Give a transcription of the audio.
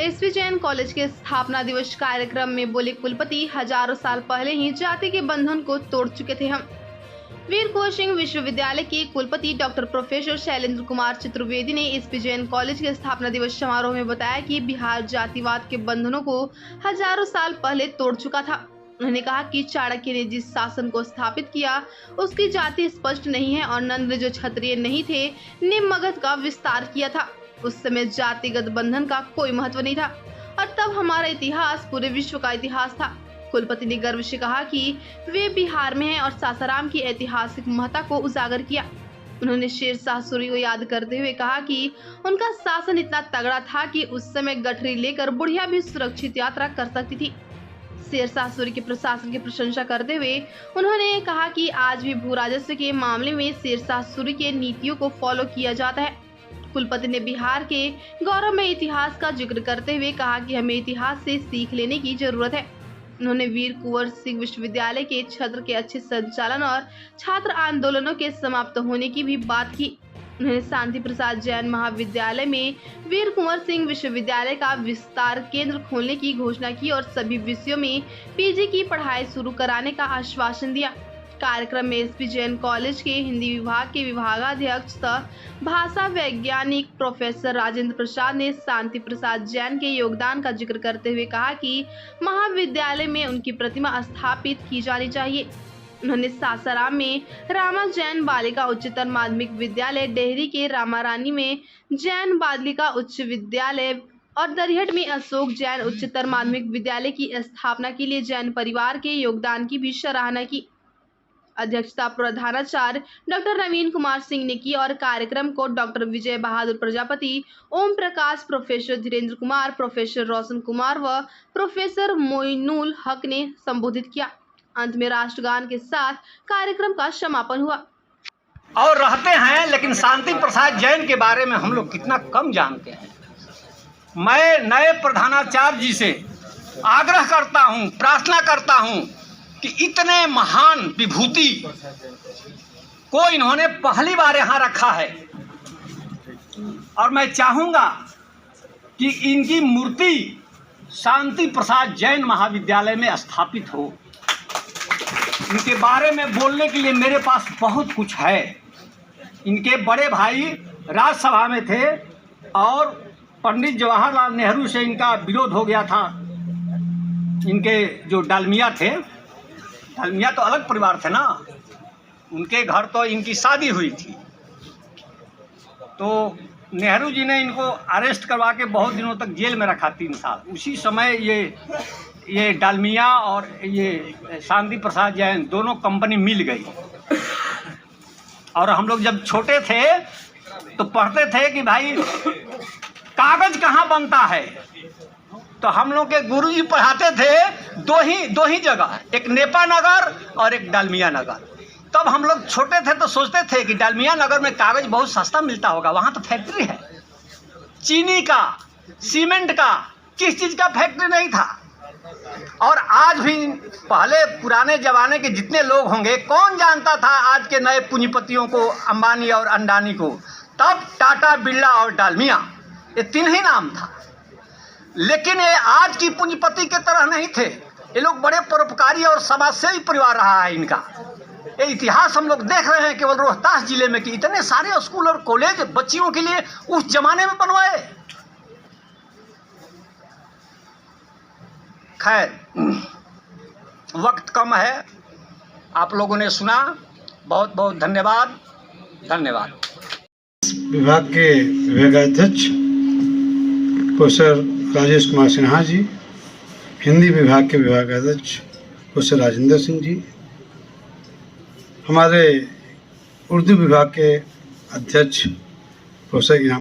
SP Jain college के स्थापना दिवस कार्यक्रम में बोले कुलपति, हजारों साल पहले ही जाति के बंधन को तोड़ चुके थे हम। वीर कुंवर सिंह विश्वविद्यालय के कुलपति डॉक्टर प्रोफेसर शैलेंद्र कुमार चतुर्वेदी ने एसपी जैन कॉलेज के स्थापना दिवस समारोह में बताया कि बिहार जातिवाद के बंधनों को हजारों साल पहले तोड़ चुका था। उन्होंने कहा कि चाणक्य ने जिस शासन को स्थापित किया उसकी जाति स्पष्ट नहीं है और नंद जो क्षत्रिय नहीं थे ने मगध का विस्तार किया था। उस समय जातिगत बंधन का कोई महत्व नहीं था और तब हमारा इतिहास पूरे विश्व का इतिहास था। कुलपति ने गर्व से कहा कि वे बिहार में हैं और सासाराम की ऐतिहासिक महत्ता को उजागर किया। उन्होंने शेरशाह सूरी को याद करते हुए कहा कि उनका शासन इतना तगड़ा था कि उस समय गठरी लेकर बुढ़िया भी सुरक्षित यात्रा कर सकती थी। शेरशाह सूरी के प्रशासन की प्रशंसा करते हुए उन्होंने कहा कि आज भी भू राजस्व के मामले में शेरशाह सूरी के नीतियों को फॉलो किया जाता है। कुलपति ने बिहार के गौरवमय इतिहास का जिक्र करते हुए कहा कि हमें इतिहास से सीख लेने की जरूरत है। उन्होंने वीर कुंवर सिंह विश्वविद्यालय के छात्र के अच्छे संचालन और छात्र आंदोलनों के समाप्त होने की भी बात की। उन्होंने शांति प्रसाद जैन महाविद्यालय में वीर कुंवर सिंह विश्वविद्यालय का विस्तार केंद्र खोलने की घोषणा की और सभी विषयों में पीजी की पढ़ाई शुरू कराने का आश्वासन दिया। कार्यक्रम में एसपी जैन कॉलेज के हिंदी विभाग के विभागाध्यक्ष सह भाषा वैज्ञानिक प्रोफेसर राजेंद्र प्रसाद ने शांति प्रसाद जैन के योगदान का जिक्र करते हुए कहा कि महाविद्यालय में उनकी प्रतिमा स्थापित की जानी चाहिए। उन्होंने सासाराम में रामा जैन बालिका उच्चतर माध्यमिक विद्यालय, डेहरी के रामा रानी में जैन बालिका उच्च विद्यालय और दरिहट में अशोक जैन उच्चतर माध्यमिक विद्यालय की स्थापना के लिए जैन परिवार के योगदान की भी सराहना की। अध्यक्षता प्रधानाचार्य डॉक्टर नवीन कुमार सिंह ने की और कार्यक्रम को doctor Vijay Bahadur Prajapati, Om Prakash, professor Dhirendra Kumar, professor Roshan Kumar व प्रोफेसर मोइनुल हक ने संबोधित किया। अंत में राष्ट्रगान के साथ कार्यक्रम का समापन हुआ। और रहते हैं, लेकिन शांति प्रसाद जैन के बारे में हम लोग कितना कम जानते हैं। मैं नए प्रधानाचार्य जी से आग्रह करता हूं, प्रार्थना करता हूं कि इतने महान विभूति को इन्होंने पहली बार यहाँ रखा है और मैं चाहूँगा कि इनकी मूर्ति शांति प्रसाद जैन महाविद्यालय में स्थापित हो। इनके बारे में बोलने के लिए मेरे पास बहुत कुछ है। इनके बड़े भाई राज्यसभा में थे और पंडित जवाहरलाल नेहरू से इनका विरोध हो गया था। इनके जो डालमिया थे, डालमिया तो अलग परिवार थे ना, उनके घर तो इनकी शादी हुई थी, तो नेहरू जी ने इनको अरेस्ट करवा के बहुत दिनों तक जेल में रखा, 3 साल। उसी समय ये डालमिया और ये शांति प्रसाद जैन दोनों कंपनी मिल गई। और हम लोग जब छोटे थे तो पढ़ते थे कि भाई कागज कहाँ बनता है, तो हम लोग के गुरुजी पढ़ाते थे दो ही जगह, एक नेपा नगर और एक डालमिया नगर। तब हम लोग छोटे थे तो सोचते थे कि डालमिया नगर में कागज बहुत सस्ता मिलता होगा, वहाँ तो फैक्ट्री है चीनी का, सीमेंट का, किस चीज़ का फैक्ट्री नहीं था। और आज भी पहले पुराने जमाने के जितने लोग होंगे, कौन जानता था आज के नए पूंजीपतियों को, अंबानी और अंडानी को। तब टाटा, बिरला और डालमिया, ये 3 ही नाम था। लेकिन ये आज की पूंजीपति के तरह नहीं थे। ये लोग बड़े परोपकारी और समाजसेवी परिवार रहा है इनका। ये इतिहास हम लोग देख रहे हैं केवल रोहतास जिले में कि इतने सारे स्कूल और कॉलेज बच्चियों के लिए उस जमाने में बनवाए। खैर, वक्त कम है, आप लोगों ने सुना, बहुत बहुत धन्यवाद। विभाग के विभागाध्यक्ष प्रोफेसर राजेश कुमार सिन्हा जी, हिंदी विभाग के विभागाध्यक्ष प्रोफेसर राजेंद्र सिंह जी, हमारे उर्दू विभाग के अध्यक्ष प्रोफेसर